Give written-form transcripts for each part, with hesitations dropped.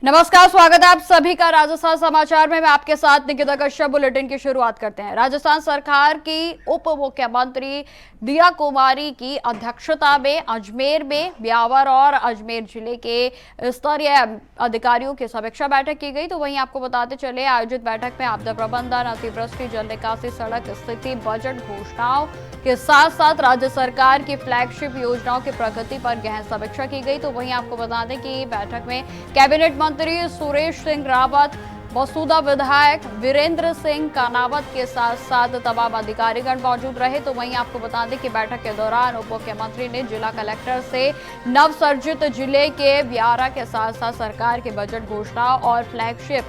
नमस्कार, स्वागत है आप सभी का राजस्थान समाचार में। मैं आपके साथ निकिता कश्यप। बुलेटिन की शुरुआत करते हैं। राजस्थान सरकार की उप मुख्यमंत्री दिया कुमारी की अध्यक्षता में अजमेर में ब्यावर और अजमेर जिले के स्तरीय अधिकारियों की समीक्षा बैठक की गई। तो वहीं आपको बताते चले, आयोजित बैठक में आपदा प्रबंधन, अतिवृष्टि, जल निकासी, सड़क स्थिति, बजट घोषणाओं के साथ साथ राज्य सरकार की फ्लैगशिप योजनाओं की प्रगति पर गहन समीक्षा की गई। तो वहीं आपको बता दें कि बैठक में कैबिनेट मंत्री सुरेश सिंह रावत, मसूदा विधायक वीरेंद्र सिंह कानावत के साथ साथ तमाम अधिकारीगण मौजूद रहे। तो वहीं आपको बता दें कि बैठक के दौरान उप मुख्यमंत्री ने जिला कलेक्टर से नवसर्जित जिले के ब्यारा के साथ साथ सरकार के बजट घोषणा और फ्लैगशिप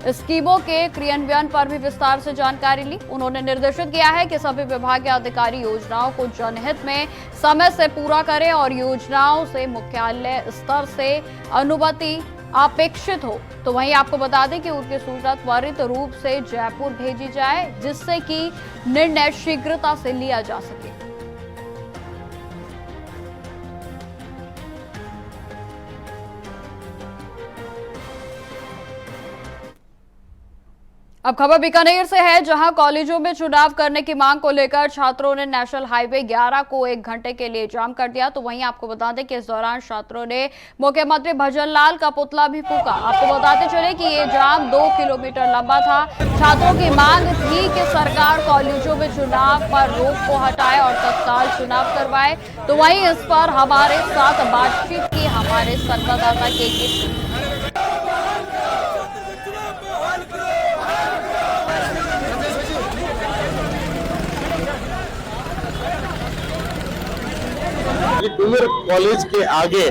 स्कीमों के क्रियान्वयन पर भी विस्तार से जानकारी ली। उन्होंने निर्देशित किया है कि सभी विभाग के अधिकारी योजनाओं को जनहित में समय से पूरा करें और योजनाओं से मुख्यालय स्तर से अनुमति अपेक्षित हो। तो वहीं आपको बता दें कि उनकी सूचना त्वरित रूप से जयपुर भेजी जाए, जिससे कि निर्णय शीघ्रता से लिया जा सके। अब खबर बीकानेर से है, जहां कॉलेजों में चुनाव करने की मांग को लेकर छात्रों ने नेशनल हाईवे 11 को 1 घंटे के लिए जाम कर दिया। तो वहीं आपको बता दें कि इस दौरान छात्रों ने मुख्यमंत्री भजन लाल का पुतला भी फूंका। आपको बताते चले कि ये जाम 2 किलोमीटर लंबा था। छात्रों की मांग थी कि सरकार कॉलेजों में चुनाव पर रोक को हटाए और तत्काल चुनाव करवाए। तो वहीं इस पर हमारे साथ बातचीत की हमारे संवाददाता के डूंगर कॉलेज के आगे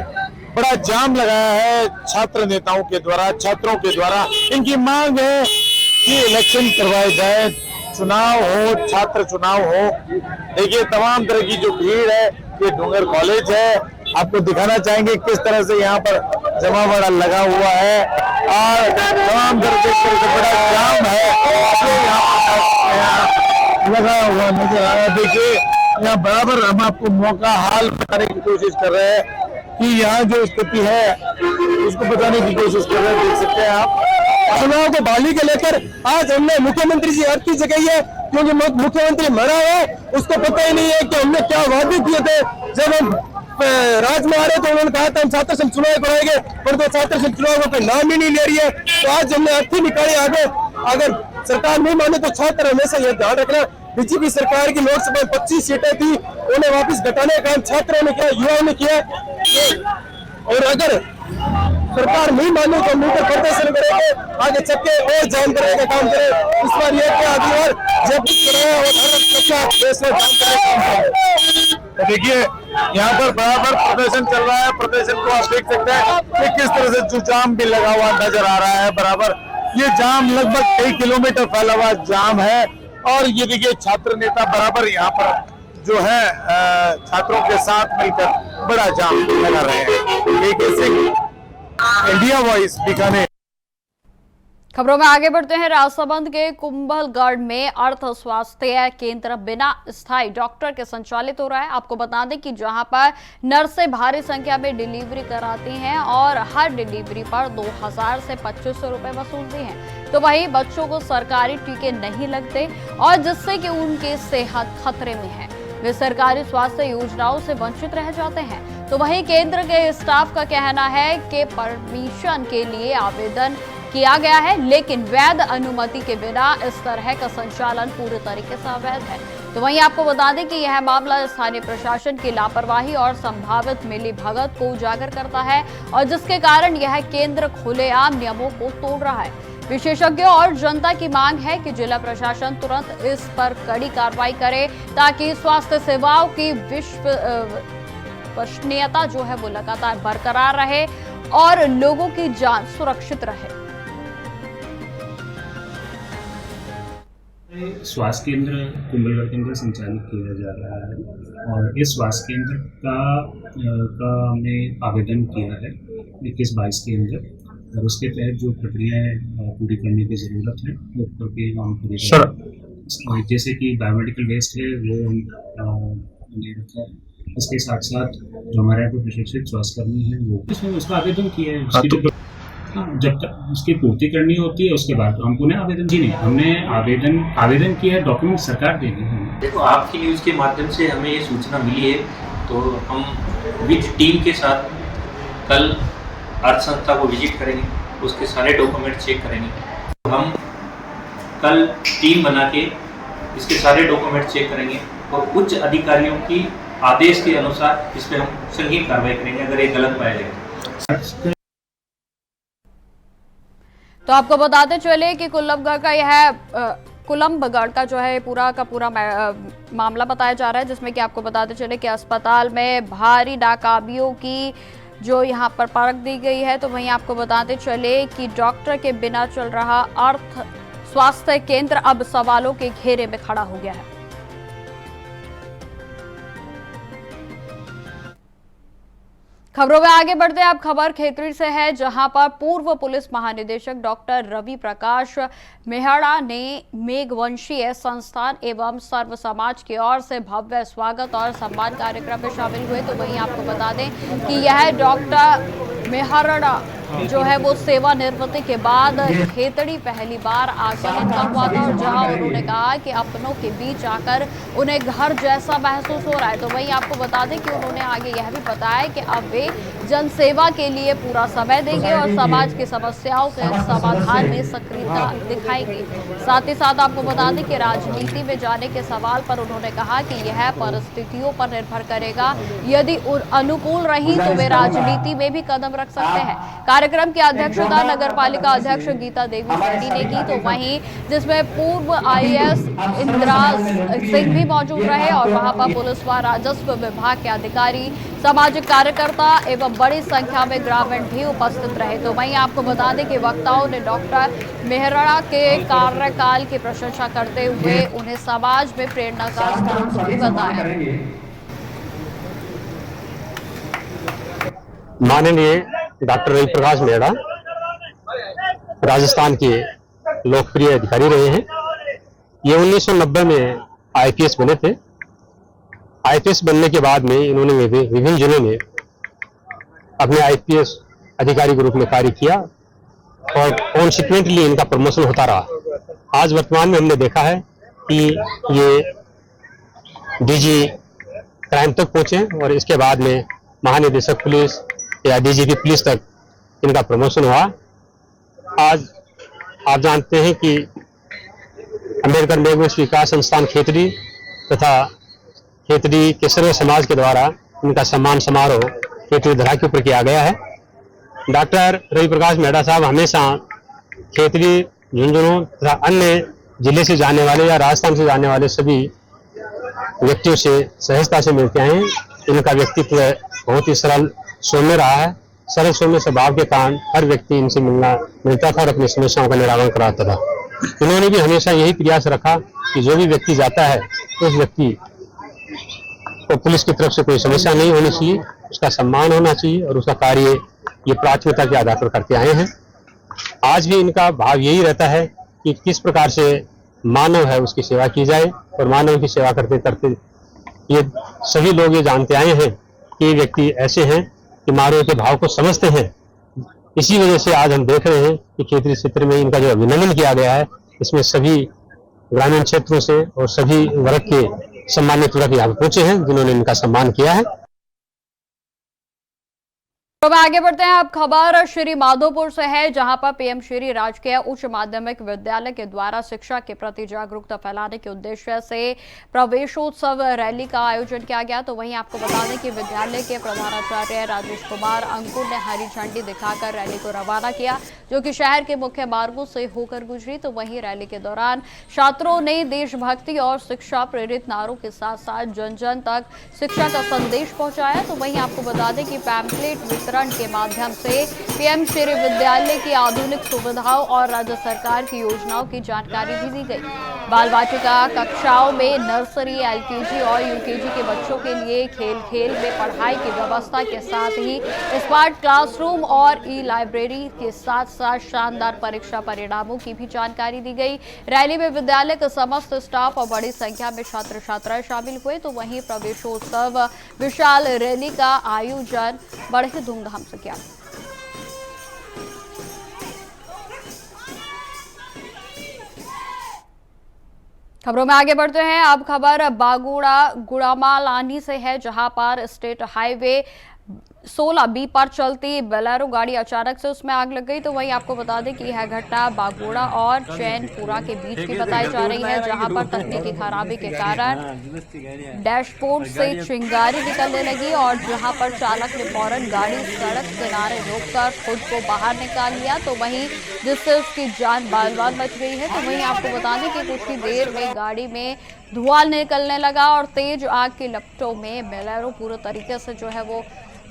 बड़ा जाम लगाया है छात्र नेताओं के द्वारा, छात्रों के द्वारा। इनकी मांग है कि इलेक्शन करवाए जाए, चुनाव हो, छात्र चुनाव हो। देखिए तमाम तरह की जो भीड़ है, ये डूंगर कॉलेज है। आपको दिखाना चाहेंगे किस तरह से यहाँ पर जमावड़ा लगा हुआ है और तमाम तरह से बड़ा जाम है लगा हुआ नजर आ रहा है। देखिए यहाँ बराबर हम आपको मौका हाल बताने की कोशिश कर रहे हैं कि यहाँ जो स्थिति है उसको बताने की कोशिश कर रहे हैं। देख सकते हैं आप चुनाव को बहाली के लेकर आज हमने मुख्यमंत्री जी अर्थी जगाई है, क्योंकि मुख्यमंत्री मरा है, उसको पता ही नहीं है कि हमने क्या वादे किए थे। जब हम राज में आ रहे तो उन्होंने कहा था हम छात्र संघ चुनाव कराएंगे, पर तो छात्र संघ चुनाव पे नाम ही नहीं ले रही है। तो आज हमने अर्थी निकाली आगे। अगर सरकार नहीं माने तो छात्र हमेशा यह ध्यान रखना, बीजेपी सरकार की लोकसभा में 25 सीटें थी, उन्हें वापस घटाने का काम छात्रों ने किया, युवाओं ने किया। और अगर सरकार नहीं माने तो मीटर प्रदर्शन करेंगे, आगे चक्के और जाम करने का काम करें। इस बार यह क्या अगली बार जब कराया और देश में जाम करने का काम करें। तो देखिए यहाँ पर बराबर प्रदर्शन चल रहा है। प्रदर्शन को आप देख सकते हैं कि किस तरह से जो जाम भी लगा हुआ नजर आ रहा है। बराबर ये जाम लगभग कई किलोमीटर फैला हुआ जाम है। और ये देखिए छात्र नेता बराबर यहाँ पर जो है छात्रों के साथ मिलकर बड़ा जाम लगा रहे हैं। एक ऐसे इंडिया वॉइस बीकानेर। खबरों में आगे बढ़ते हैं। राजसमंद के कुंभलगढ़ में अर्थ स्वास्थ्य केंद्र बिना स्थायी डॉक्टर के संचालित हो रहा है। आपको बता दें कि जहां पर नर्सें भारी संख्या में डिलीवरी कराती हैं और हर डिलीवरी पर 2000 से 2500 रुपए वसूलती हैं। तो वहीं बच्चों को सरकारी टीके नहीं लगते और जिससे कि उनकी सेहत खतरे में है, वे सरकारी स्वास्थ्य योजनाओं से वंचित रह जाते हैं। तो वहीं केंद्र के स्टाफ का कहना है कि परमिशन के लिए आवेदन किया गया है, लेकिन वैध अनुमति के बिना इस तरह का संचालन पूरे तरीके से अवैध है। तो वहीं आपको बता दें कि यह मामला स्थानीय प्रशासन की लापरवाही और संभावित मिलीभगत को उजागर करता है और जिसके कारण यह केंद्र खुलेआम नियमों को तोड़ रहा है। विशेषज्ञों और जनता की मांग है कि जिला प्रशासन तुरंत इस पर कड़ी कार्रवाई करे ताकि स्वास्थ्य सेवाओं की विश्वसनीयता जो है वो लगातार बरकरार रहे और लोगों की जान सुरक्षित रहे। स्वास्थ्य केंद्र कुंभलगढ़ के अंदर संचालित किया जा रहा है और इस स्वास्थ्य केंद्र का हमने आवेदन किया है 21-22 के अंदर और उसके तहत जो प्रक्रियाएं पूरी करने की ज़रूरत है वो करके हम पूरी करें। जैसे कि बायोमेडिकल वेस्ट है वो हमने रखा है, इसके साथ साथ जो हमारे यहाँ पर प्रशिक्षित स्वास्थ्यकर्मी हैं वो उसमें उसका आवेदन किया है। जब तक उसकी पूर्ति करनी होती है उसके बाद हम पुनः आवेदन जी नहीं, हमने आवेदन किया है, डॉक्यूमेंट सरकार देगी हमें। देखो, आपकी न्यूज़ के माध्यम से हमें ये सूचना मिली है, तो हम विद टीम के साथ कल अर्थ संस्था को विजिट करेंगे, उसके सारे डॉक्यूमेंट चेक करेंगे। हम कल टीम बना के इसके सारे डॉक्यूमेंट चेक करेंगे और उच्च अधिकारियों की आदेश के अनुसार इस पर हम संगीन कार्रवाई करेंगे अगर ये गलत पाया जाए। तो आपको बताते चले कि कुल्लभगढ़ का यह कुलम्बगढ़ का जो है पूरा का पूरा मामला बताया जा रहा है, जिसमें कि आपको बताते चले कि अस्पताल में भारी नाकाबियों की जो यहाँ पर परख दी गई है। तो वहीं आपको बताते चले कि डॉक्टर के बिना चल रहा अर्थ स्वास्थ्य केंद्र अब सवालों के घेरे में खड़ा हो गया है। खबरों में आगे बढ़ते हैं। अब खबर खेतड़ी से है, जहां पर पूर्व पुलिस महानिदेशक डॉक्टर रवि प्रकाश मेहड़ा ने मेघवंशीय संस्थान एवं सर्व समाज की ओर से भव्य स्वागत और सम्मान कार्यक्रम में शामिल हुए। तो वहीं आपको बता दें कि यह डॉक्टर मेहड़ा जो है वो सेवानिवृत्ति के बाद खेतड़ी पहली बार आकर इनका हुआ था, और जहां उन्होंने कहा कि अपनों के बीच आकर उन्हें घर जैसा महसूस हो रहा है। तो वहीं आपको बता दें कि उन्होंने आगे यह भी बताया कि अब वे जनसेवा के लिए पूरा समय देंगे और समाज की समस्याओं के समाधान में सक्रियता दिखाएंगे। साथ ही साथ आपको बता दें कि राजनीति में जाने के सवाल पर उन्होंने कहा कि यह परिस्थितियों पर निर्भर करेगा, यदि अनुकूल रही तो वे राजनीति में भी कदम रख सकते हैं। कार्यक्रम की अध्यक्षता नगरपालिका अध्यक्ष गीता देवी सैनी ने की। तो वहीं जिसमें पूर्व आईएएस इंदिराज सिंह भी मौजूद रहे और वहां पर पुलिस व राजस्व विभाग के अधिकारी, सामाजिक कार्यकर्ता एवं बड़ी संख्या में ग्रामीण भी उपस्थित रहे। तो वहीं आपको बता दें कि वक्ताओं ने डॉक्टर मेहड़ा के कार्यकाल की प्रशंसा करते हुए उन्हें समाज में प्रेरणा का स्रोत भी बताया। माननीय डॉक्टर रवि प्रकाश मेहड़ा राजस्थान के लोकप्रिय अधिकारी रहे हैं। ये 1990 में आईपीएस बने थे। आईपीएस बनने के बाद में इन्होंने विभिन्न जिलों में अपने आईपीएस अधिकारी के रूप में कार्य किया और कॉन्सिक्वेंटली इनका प्रमोशन होता रहा। आज वर्तमान में हमने देखा है कि ये डीजी क्राइम तक पहुंचे और इसके बाद में महानिदेशक पुलिस या डीजीपी पुलिस तक इनका प्रमोशन हुआ। आज आप जानते हैं कि अम्बेडकर मेघवंश विकास संस्थान खेतड़ी तथा खेतड़ी के सर्व समाज के द्वारा इनका सम्मान समारोह खेतड़ी धरा के ऊपर किया गया है। डॉक्टर रवि प्रकाश मेहड़ा साहब हमेशा खेतड़ी, झुंझुनू तथा अन्य जिले से जाने वाले या राजस्थान से जाने वाले सभी व्यक्तियों से सहजता से मिलते आए हैं। इनका व्यक्तित्व बहुत ही सरल सौम्य रहा है। सरल सौम्य स्वभाव के कारण हर व्यक्ति इनसे मिलता था और अपनी समस्याओं का निराकरण कराता था। इन्होंने भी हमेशा यही प्रयास रखा कि जो भी व्यक्ति जाता है उस व्यक्ति को पुलिस की तरफ से कोई समस्या नहीं होनी चाहिए, उसका सम्मान होना चाहिए और उसका कार्य ये प्राथमिकता के आधार पर करते आए हैं। आज भी इनका भाव यही रहता है कि किस प्रकार से मानव है उसकी सेवा की जाए और मानव की सेवा करते करते ये सभी लोग ये जानते आए हैं कि ये व्यक्ति ऐसे हैं कि मानव के भाव को समझते हैं। इसी वजह से आज हम देख रहे हैं कि खेतड़ी क्षेत्र में इनका जो अभिनंदन किया गया है, इसमें सभी ग्रामीण क्षेत्रों से और सभी वर्ग के सम्मानित वर्ग यहाँ पहुंचे हैं जिन्होंने इनका सम्मान किया है। तो आगे बढ़ते हैं। अब खबर श्री माधोपुर से है, जहां पर पीएम श्री राजकीय उच्च माध्यमिक विद्यालय के द्वारा शिक्षा के प्रति जागरूकता फैलाने के उद्देश्य से प्रवेशोत्सव रैली का आयोजन किया गया। तो वहीं आपको बता दें कि विद्यालय के प्रधानाचार्य राजेश कुमार अंकुर ने हरी झंडी दिखाकर रैली को रवाना किया, जो कि शहर के मुख्य मार्गों से होकर गुजरी। तो वहीं रैली के दौरान छात्रों ने देशभक्ति और शिक्षा प्रेरित नारों के साथ साथ जन जन तक शिक्षा का संदेश पहुंचाया। तो वहीं आपको बता दें कि पैम्पलेट के माध्यम से पीएम श्री विद्यालय की आधुनिक सुविधाओं और राज्य सरकार की योजनाओं की जानकारी भी दी गई। बाल वाटिका कक्षाओं में नर्सरी, एलकेजी और यूकेजी के बच्चों के लिए खेल खेल में पढ़ाई की व्यवस्था के साथ ही स्मार्ट क्लासरूम और ई लाइब्रेरी के साथ साथ शानदार परीक्षा परिणामों की भी जानकारी दी गई। रैली में विद्यालय के समस्त स्टाफ और बड़ी संख्या में छात्र छात्राएं शामिल हुए। तो वहीं प्रवेशोत्सव विशाल रैली का आयोजन बड़े धूमधाम से किया। खबरों में आगे बढ़ते हैं। अब खबर बागोड़ा गुड़ामालानी से है, जहां पर स्टेट हाईवे 16B पर चलती बोलेरो गाड़ी अचानक से उसमें आग लग गई। तो वहीं आपको बता दें कि यह घटना बागोड़ा और चैनपुरा के बीच की बताई जा रही है, जहां पर तकनीकी खराबी के कारण डैशबोर्ड से चिंगारी निकलने लगी और जहां पर चालक ने फौरन गाड़ी सड़क किनारे रोककर खुद को बाहर निकाल लिया, तो वहीं जिससे उसकी जान बाल बाल बच गई है। तो वहीं आपको बता दें कि कुछ ही देर में गाड़ी में धुआं निकलने लगा और तेज आग की लपटों में बोलेरो पूरे तरीके से जो है वो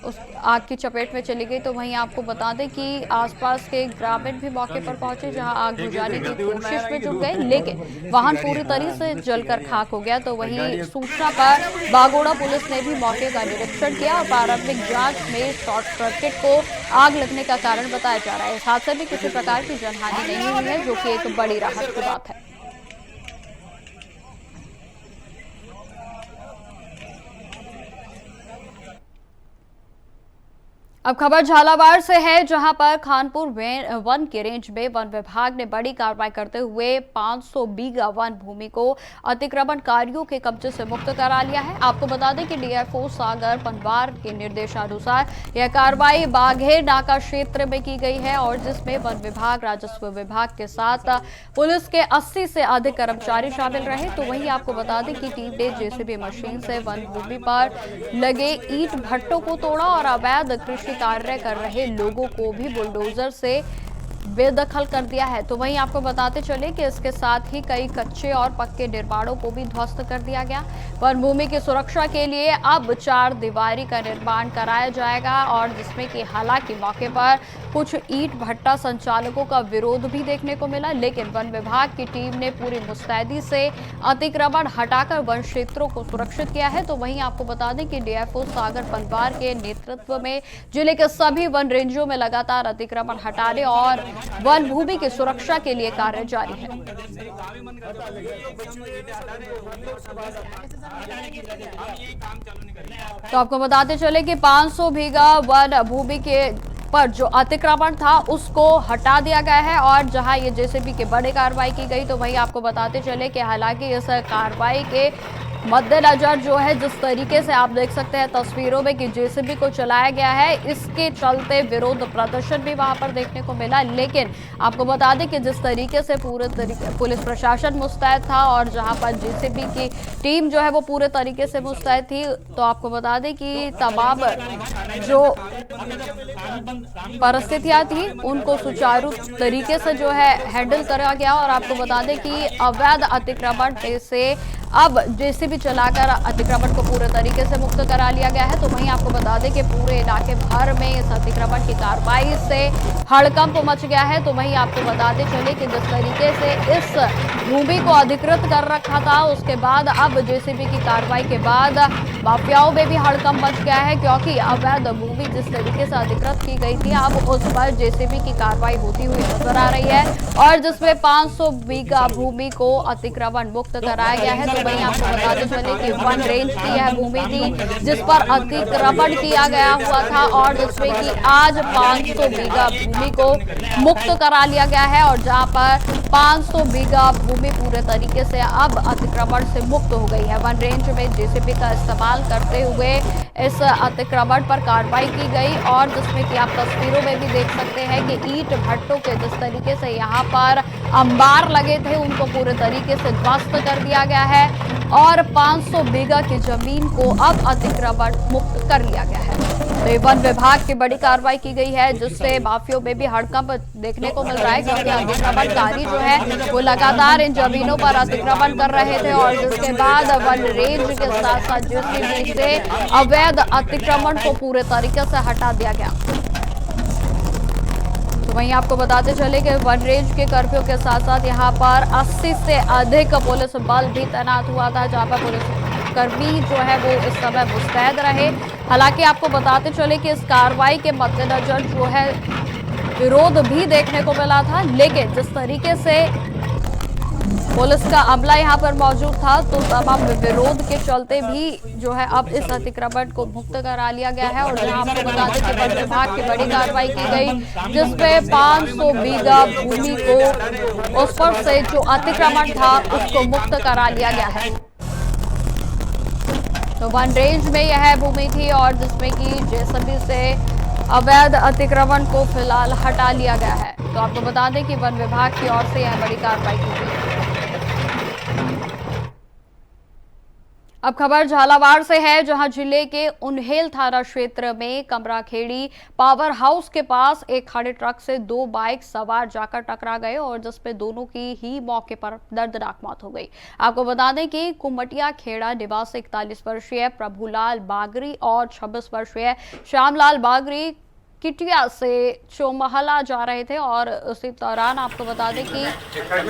उस आग की चपेट में चली गई। तो वहीं आपको बता दें कि आसपास के ग्रामीण भी मौके पर पहुंचे, जहां आग बुझाने की कोशिश में जुट गए, लेकिन वाहन पूरी तरह से जलकर खाक हो गया। तो वहीं सूचना पर बागोड़ा पुलिस ने भी मौके का निरीक्षण किया और प्रारंभिक जांच में शॉर्ट सर्किट को आग लगने का कारण बताया जा रहा है। इस हादसे में किसी प्रकार की जनहानि नहीं हुई है, जो कि एक बड़ी राहत की बात है। अब खबर झालावाड़ से है, जहां पर खानपुर वन के रेंज में वन विभाग ने बड़ी कार्रवाई करते हुए 500 बीघा वन भूमि को अतिक्रमणकारियों के कब्जे से मुक्त करा लिया है। आपको बता दें कि डीएफओ सागर पंवार के निर्देशानुसार यह कार्रवाई बाघेर नाका क्षेत्र में की गई है और जिसमें वन विभाग, राजस्व विभाग के साथ पुलिस के 80 से अधिक कर्मचारी शामिल रहे। तो वहीं आपको बता दें कि टीम ने जेसीबी मशीन से वन भूमि पर लगे ईंट भट्टों को तोड़ा और अवैध कृषि कार्य कर रहे लोगों को भी बुलडोजर से बेदखल कर दिया है। तो वहीं आपको बताते चले कि इसके साथ ही कई कच्चे और पक्के निर्माणों को भी ध्वस्त कर दिया गया। वन भूमि की सुरक्षा के लिए अब 4 दीवारी का निर्माण कराया जाएगा और जिसमें कि हालांकि मौके पर कुछ ईंट भट्टा संचालकों का विरोध भी देखने को मिला, लेकिन वन विभाग की टीम ने पूरी मुस्तैदी से अतिक्रमण हटाकर वन क्षेत्रों को सुरक्षित किया है। तो वहीं आपको बता दें कि डीएफओ सागर पंवार के नेतृत्व में जिले के सभी वन रेंजों में लगातार अतिक्रमण हटाने और वन भूमि की सुरक्षा के लिए कार्य जारी है। तो आपको बताते चले कि 500 बीघा वन भूमि के पर जो अतिक्रमण था उसको हटा दिया गया है और जहां ये जेसीबी की बड़ी कार्रवाई की गई। तो वहीं आपको बताते चले कि हालांकि इस कार्रवाई के मद्देनजर जो है, जिस तरीके से आप देख सकते हैं तस्वीरों में कि जेसीबी को चलाया गया है, इसके चलते विरोध प्रदर्शन भी वहां पर देखने को मिला। लेकिन आपको बता दें कि जिस तरीके से पूरे तरीके पुलिस प्रशासन मुस्तैद था और जहां पर जेसीबी की टीम जो है वो पूरे तरीके से मुस्तैद थी, तो आपको बता दें कि तमाम जो परिस्थितियां थी उनको सुचारू तरीके से जो है हैंडल करा गया। और आपको बता दें कि अवैध अतिक्रमण से अब जेसीबी चलाकर अतिक्रमण को पूरे तरीके से मुक्त करा लिया गया है। तो वहीं आपको बता दें कि पूरे इलाके भर में इस अतिक्रमण की कार्रवाई से हड़कंप मच गया है। तो वहीं आपको बताते चले कि जिस तरीके से इस भूमि को अधिकृत कर रखा था, उसके बाद अब जेसीबी की कार्रवाई के बाद माफियाओं में भी हड़कंप मच गया है, क्योंकि अवैध भूमि जिस तरीके से अधिकृत की गई थी अब उस पर जेसीबी की कार्रवाई होती हुई नजर आ रही है और जिसमें 500 बीघा भूमि को अतिक्रमण मुक्त कराया गया है। तो वहीं आपको बताते चले कि वन रेंज की यह भूमि थी जिस पर अतिक्रमण किया गया हुआ था और जिसमें कि आज 500 बीघा भूमि को मुक्त करा लिया गया है और जहां पर 500 बीघा भूमि पूरे तरीके से अब अतिक्रमण से मुक्त हो गई है। वन रेंज में जेसीबी का इस्तेमाल करते हुए इस अतिक्रमण पर कार्रवाई की गई और जिसमें कि आप तस्वीरों में भी देख सकते हैं कि ईंट भट्टों के जिस तरीके से यहाँ पर अंबार लगे थे उनको पूरे तरीके से ध्वस्त कर दिया गया है और 500 बीघा की जमीन को अब अतिक्रमण मुक्त कर लिया गया है। तो वन विभाग की बड़ी कार्रवाई की गई है जिससे माफियों में भी हड़कंप देखने को मिल रहा है, क्योंकि अतिक्रमणकारी जो है वो लगातार इन जमीनों पर अतिक्रमण कर रहे थे और जिसके बाद वन रेंज के साथ साथ जेसीबी से अवैध अतिक्रमण को पूरे तरीके से हटा दिया गया। तो वहीं आपको बताते चले कि वन रेंज के कर्फ्यू के साथ साथ यहाँ पर 80 से अधिक पुलिस बल भी तैनात हुआ था, जहाँ पर पुलिस कर्मी जो है वो इस समय मुस्तैद रहे। हालांकि आपको बताते चले कि इस कार्रवाई के मद्देनजर जो है विरोध भी देखने को मिला था, लेकिन जिस तरीके से पुलिस का अमला यहाँ पर मौजूद था, तो तमाम विरोध के चलते भी जो है अब इस अतिक्रमण को मुक्त करा लिया गया है। और जहां आपको बता दें कि वन विभाग की बड़ी कार्रवाई की गई, जिसमें 500 बीघा भूमि को उस पर से जो अतिक्रमण था उसको मुक्त करा लिया गया है। तो वन रेंज में यह भूमि थी और जिसमें कि जेसीबी से अवैध अतिक्रमण को फिलहाल हटा लिया गया है। तो आपको बता दें कि वन विभाग की ओर से यह बड़ी कार्रवाई की गई। अब खबर झालावाड़ से है, जहां जिले के उन्हेल थाना क्षेत्र में कमराखेड़ी पावर हाउस के पास एक खड़े ट्रक से 2 बाइक सवार जाकर टकरा गए और जिसमें दोनों की ही मौके पर दर्दनाक मौत हो गई। आपको बता दें कि कुमटिया खेड़ा निवासी 41 वर्षीय प्रभुलाल बागरी और 26 वर्षीय श्यामलाल बागरी किटिया से चोमहला जा रहे थे और उसी दौरान आपको बता दें कि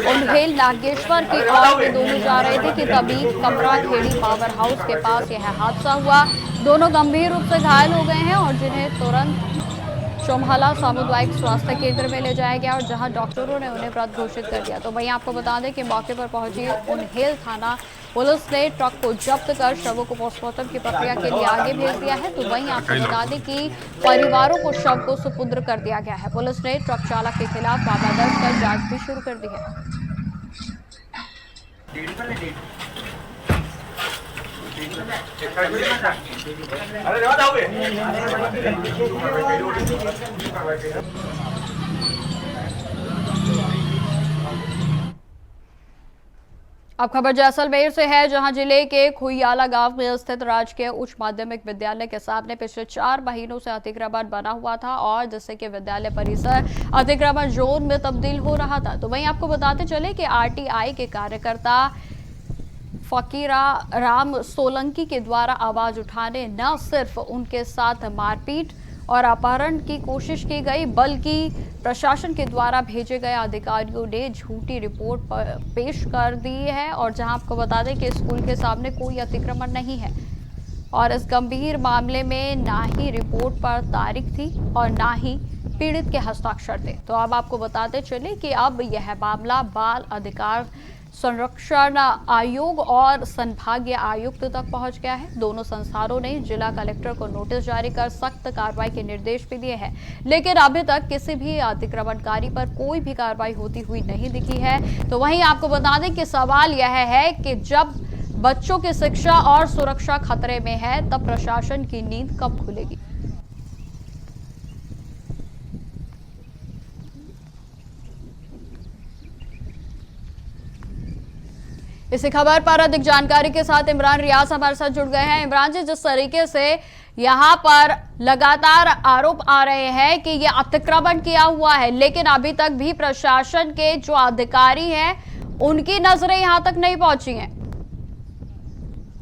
उन्हेल नागेश्वर की ओर में दोनों जा रहे थे कि तभी कमराखेड़ी पावर हाउस के पास यह हादसा हुआ। दोनों गंभीर रूप से घायल हो गए हैं और जिन्हें तुरंत चोमहला सामुदायिक स्वास्थ्य केंद्र में ले जाया गया और जहां डॉक्टरों ने उन्हें मृत घोषित कर दिया। तो वहीं आपको बता दें कि मौके पर पहुंची उन्हेल थाना पुलिस ने ट्रक को जब्त कर शवों को पोस्टमार्टम की प्रक्रिया के लिए आगे भेज दिया है। तो वहीं आपको बता दें कि परिवारों को शव को सुपुर्द कर दिया गया है। पुलिस ने ट्रक चालक के खिलाफ मामला दर्ज कर जांच भी शुरू कर दी है। अब खबर जैसलमेर से है, जहां जिले के खुइयाला गांव में स्थित राजकीय उच्च माध्यमिक विद्यालय के सामने पिछले 4 महीनों से अतिक्रमण बना हुआ था और जिससे कि विद्यालय परिसर अतिक्रमण जोन में तब्दील हो रहा था। तो वहीं आपको बताते चले कि आरटीआई के कार्यकर्ता फकीरा राम सोलंकी के द्वारा आवाज उठाने न सिर्फ उनके साथ मारपीट और अपहरण की कोशिश की गई, बल्कि प्रशासन के द्वारा भेजे गए अधिकारियों ने झूठी रिपोर्ट पेश कर दी है। और जहां आपको बता दें कि स्कूल के सामने कोई अतिक्रमण नहीं है और इस गंभीर मामले में ना ही रिपोर्ट पर तारीख थी और ना ही पीड़ित के हस्ताक्षर थे। तो अब आपको बताते चले कि अब यह मामला बाल अधिकार संरक्षण आयोग और संभागीय आयुक्त तक पहुंच गया है। दोनों संस्थानों ने जिला कलेक्टर को नोटिस जारी कर सख्त कार्रवाई के निर्देश भी दिए हैं, लेकिन अभी तक किसी भी अतिक्रमणकारी पर कोई भी कार्रवाई होती हुई नहीं दिखी है। तो वहीं आपको बता दें कि सवाल यह है कि जब बच्चों की शिक्षा और सुरक्षा खतरे में है, तब प्रशासन की नींद कब खुलेगी। इसी खबर पर अधिक जानकारी के साथ इमरान रियाज हमारे साथ जुड़ गए हैं। इमरान जी, जिस तरीके से यहाँ पर लगातार आरोप आ रहे हैं कि ये अतिक्रमण किया हुआ है, लेकिन अभी तक भी प्रशासन के जो अधिकारी हैं उनकी नजरें यहाँ तक नहीं पहुंची हैं।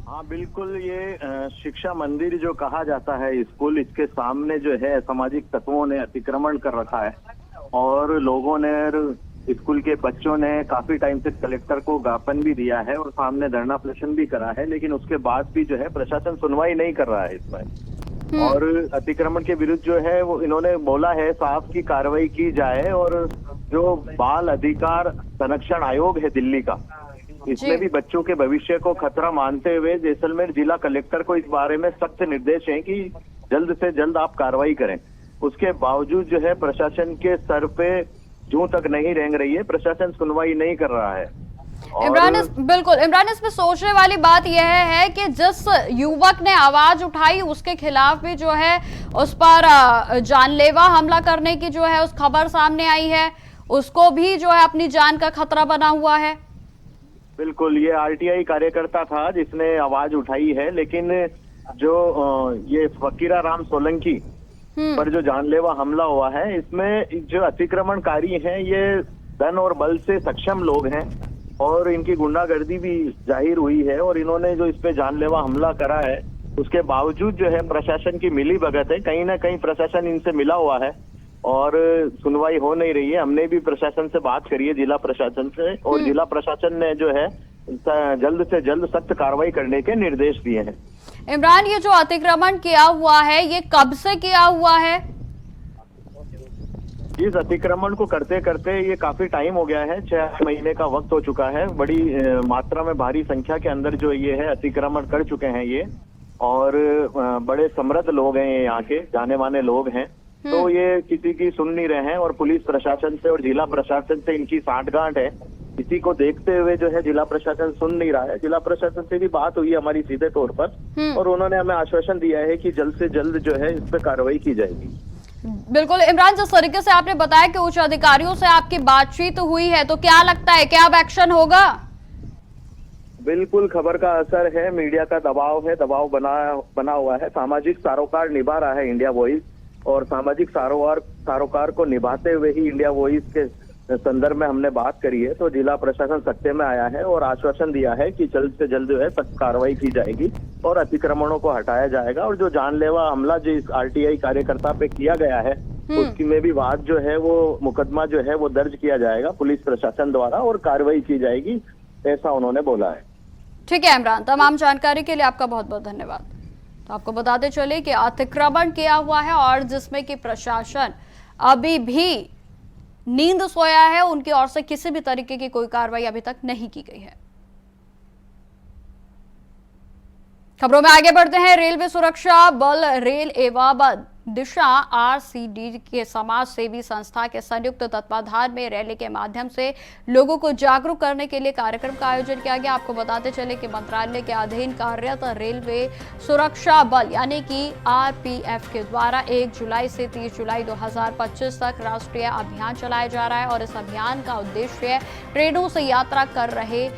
हाँ बिल्कुल, ये शिक्षा मंदिर जो कहा जाता है स्कूल, इसके सामने जो है असामाजिक तत्वों ने अतिक्रमण कर रखा है और लोगों ने, स्कूल के बच्चों ने काफी टाइम से कलेक्टर को ज्ञापन भी दिया है और सामने धरना प्रदर्शन भी करा है, लेकिन उसके बाद भी जो है प्रशासन सुनवाई नहीं कर रहा है इसमें। और अतिक्रमण के विरुद्ध जो है वो इन्होंने बोला है साफ की कार्रवाई की जाए। और जो बाल अधिकार संरक्षण आयोग है दिल्ली का, इसमें भी बच्चों के भविष्य को खतरा मानते हुए जैसलमेर जिला कलेक्टर को इस बारे में सख्त निर्देश है कि जल्द से जल्द आप कार्रवाई करें। उसके बावजूद जो है प्रशासन के सर पे जूं तक नहीं रेंग रही है, प्रशासन सुनवाई नहीं कर रहा है। इमरान, बिल्कुल इमरान, इसमें सोचने वाली बात यह है कि जिस युवक ने आवाज उठाई उसके खिलाफ भी जो है उस पर जानलेवा हमला करने की जो है उस खबर सामने आई है, उसको भी जो है अपनी जान का खतरा बना हुआ है। बिल्कुल, ये आरटीआई कार्यकर्ता था जिसने आवाज उठाई है, लेकिन जो ये फकीरा राम सोलंकी पर जो जानलेवा हमला हुआ है, इसमें जो अतिक्रमणकारी हैं ये धन और बल से सक्षम लोग हैं और इनकी गुंडागर्दी भी जाहिर हुई है और इन्होंने जो इस पे जानलेवा हमला करा है, उसके बावजूद जो है प्रशासन की मिली भगत है। कहीं ना कहीं प्रशासन इनसे मिला हुआ है और सुनवाई हो नहीं रही है। हमने भी प्रशासन से बात करी है, जिला प्रशासन से, और जिला प्रशासन ने जो है जल्द से जल्द सख्त कार्रवाई करने के निर्देश दिए हैं। इमरान, ये जो अतिक्रमण किया हुआ है ये कब से किया हुआ है? इस अतिक्रमण को करते करते ये काफी टाइम हो गया है, 6 महीने का वक्त हो चुका है। बड़ी मात्रा में भारी संख्या के अंदर जो ये है अतिक्रमण कर चुके हैं ये, और बड़े समृद्ध लोग हैं ये, यहाँ के जाने माने लोग हैं। तो ये किसी की सुन नहीं रहे हैं, और पुलिस प्रशासन से और जिला प्रशासन से इनकी सांठगांठ है। इसी को देखते हुए जो है जिला प्रशासन सुन नहीं रहा है। जिला प्रशासन से भी बात हुई हमारी सीधे तौर पर, और उन्होंने हमें आश्वासन दिया है कि जल्द से जल्द जो है इस पर कार्रवाई की जाएगी। बिल्कुल इमरान, जिस तरीके से आपने बताया कि उच्च अधिकारियों से आपकी बातचीत हुई है, तो क्या लगता है क्या अब एक्शन होगा? बिल्कुल खबर का असर है, मीडिया का दबाव है, दबाव बना हुआ है। सामाजिक सरोकार निभा रहा है इंडिया वॉइस, और सामाजिक सरोकार को निभाते हुए ही इंडिया वॉइस के संदर्भ में हमने बात करी है। तो जिला प्रशासन सत्ते में आया है और आश्वासन दिया है कि जल्द से जल्द जो है सख्त कार्रवाई की जाएगी और अतिक्रमणों को हटाया जाएगा। और जो जानलेवा हमला जो इस आरटीआई कार्यकर्ता पे किया गया है, उसकी में भी बात जो है वो मुकदमा जो है वो दर्ज किया जाएगा पुलिस प्रशासन द्वारा, और कार्रवाई की जाएगी, ऐसा उन्होंने बोला है। ठीक है इमरान, तमाम जानकारी के लिए आपका बहुत बहुत धन्यवाद। तो आपको बताते चले कि अतिक्रमण किया हुआ है और जिसमें कि प्रशासन अभी भी नींद सोया है, उनकी ओर से किसी भी तरीके की कोई कार्रवाई अभी तक नहीं की गई है। खबरों में आगे बढ़ते हैं। रेलवे सुरक्षा बल रेल एवं दिशा आरसीडी के समाज सेवी संस्था के संयुक्त तत्वाधान में रैली के माध्यम से लोगों को जागरूक करने के लिए कार्यक्रम का आयोजन किया गया। आपको बताते चले कि मंत्रालय के अधीन कार्यरत रेलवे सुरक्षा बल यानी कि आरपीएफ के द्वारा 1 जुलाई से 30 जुलाई 2025 तक राष्ट्रीय अभियान चलाया जा रहा है, और इस अभियान का उद्देश्य ट्रेनों से यात्रा कर रहे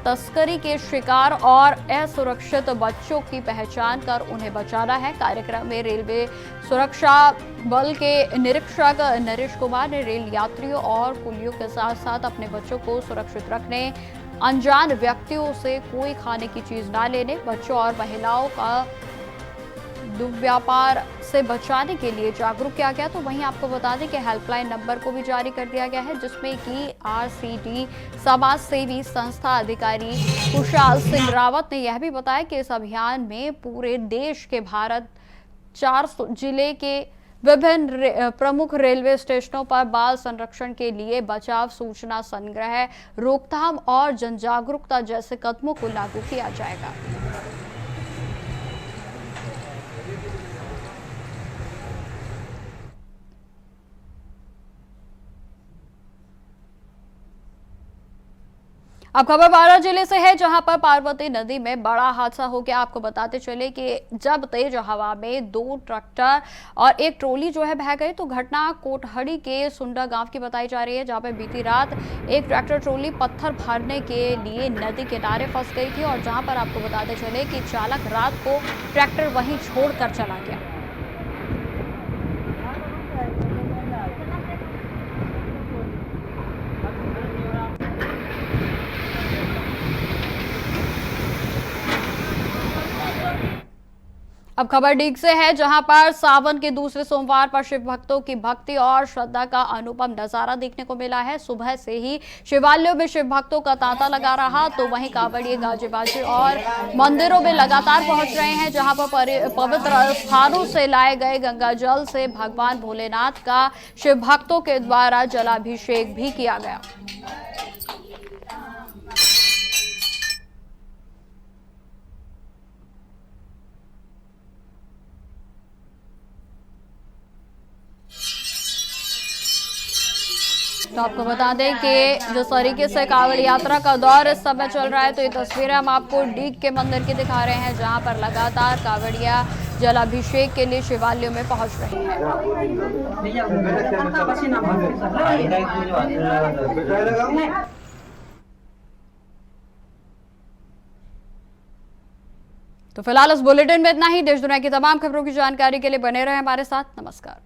तस्करी के शिकार और असुरक्षित बच्चों की पहचान कर उन्हें बचाना है। कार्यक्रम में रेलवे सुरक्षा बल के निरीक्षक नरेश कुमार ने रेल यात्रियों और कुलियों के साथ साथ अपने बच्चों को सुरक्षित रखने, अनजान व्यक्तियों से कोई खाने की चीज ना लेने, बच्चों और महिलाओं का दुर्व्यापार से बचाने के लिए जागरूक किया गया। तो वहीं आपको बता दें कि हेल्पलाइन नंबर को भी जारी कर दिया गया है, जिसमें कि आरसीडी समाज सेवी संस्था अधिकारी कुशाल सिंह रावत ने यह भी बताया कि इस अभियान में पूरे देश के भारत 4 जिले के विभिन्न प्रमुख रेलवे स्टेशनों पर बाल संरक्षण के लिए बचाव, सूचना संग्रह, रोकथाम और जन जागरूकता जैसे कदमों को लागू किया जाएगा। अब खबर बारां जिले से है, जहां पर पार्वती नदी में बड़ा हादसा हो गया। आपको बताते चले कि जब तेज हवा में 2 ट्रैक्टर और एक ट्रॉली जो है बह गई, तो घटना कोटहड़ी के सुंडा गांव की बताई जा रही है, जहां पर बीती रात एक ट्रैक्टर ट्रॉली पत्थर भरने के लिए नदी किनारे फंस गई थी, और जहां पर आपको बताते चले कि चालक रात को ट्रैक्टर वहीं छोड़कर चला गया। अब खबर डीग से है, जहां पर सावन के दूसरे सोमवार पर शिव भक्तों की भक्ति और श्रद्धा का अनुपम नजारा देखने को मिला है। सुबह से ही शिवालयों में शिव भक्तों का तांता लगा रहा, तो वहीं कांवड़िए गाजे बाजे और मंदिरों में लगातार पहुंच रहे हैं, जहां पर पवित्र स्थानों से लाए गए गंगा जल से भगवान भोलेनाथ का शिव भक्तों के द्वारा जलाभिषेक भी किया गया। तो आपको बता दें कि जिस तरीके से कांवड़ यात्रा का दौर इस समय चल रहा है, तो ये तस्वीरें हम आपको डीग के मंदिर की दिखा रहे हैं, जहां पर लगातार कांवड़िया जलाभिषेक के लिए शिवालयों में पहुंच रहे हैं। तो फिलहाल इस बुलेटिन में इतना ही। देश दुनिया की तमाम खबरों की जानकारी के लिए बने रहे हमारे साथ। नमस्कार।